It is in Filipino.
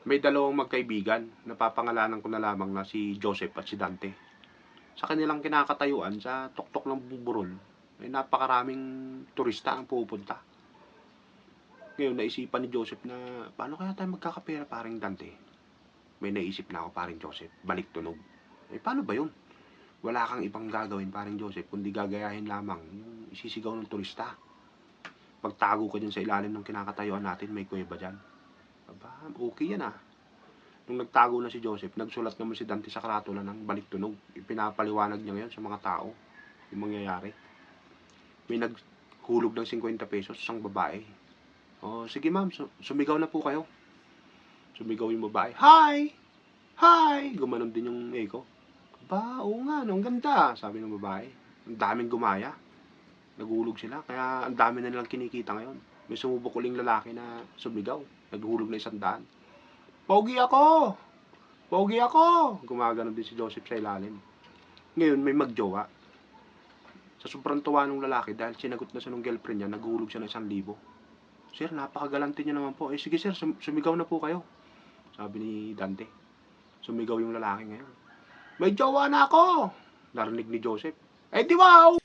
May dalawang magkaibigan, napapangalanan ko na lamang na si Joseph at si Dante. Sa kanilang kinakatayuan sa tuktok ng Burol, may napakaraming turista ang pupunta. Ngayon, naisipan ni Joseph na, paano kaya tayo magkakapera, paring Dante? May naisip na ako, paring Joseph, balik tunog. Paano ba yun? Wala kang ibang gagawin, paring Joseph, kundi gagayahin lamang yung isisigaw ng turista. Pagtago ka dyan sa ilalim ng kinakatayuan natin, may kuweba dyan. Aba, okay yan ah. Nung nagtago na si Joseph, nagsulat naman si Dante sa karatula ng balik tunog. Ipinapaliwanag niya ngayon sa mga tao yung mangyayari. May naghulog ng 50 pesos isang babae. Oh, sige ma'am, sumigaw na po kayo. Sumigaw yung babae. Hi! Hi! Gumanon din yung echo. Aba, oo nga, no, ang ganda, sabi ng babae. Ang daming gumaya. Naghulog sila, kaya ang dami na nilang kinikita ngayon. May sumubok uling lalaki na sumigaw. Naghulog na 100. Pogi ako! Pogi ako! Gumagano din si Joseph sa ilalim. Ngayon, may magjowa. Sa sobrang tuwa ng lalaki, dahil sinagot na siya ng girlfriend niya, naghulog siya ng 1,000. Sir, napakagalante niyo naman po. Sige sir, sumigaw na po kayo. Sabi ni Dante. Sumigaw yung lalaki ngayon. May jowa na ako! Narinig ni Joseph. Di wow!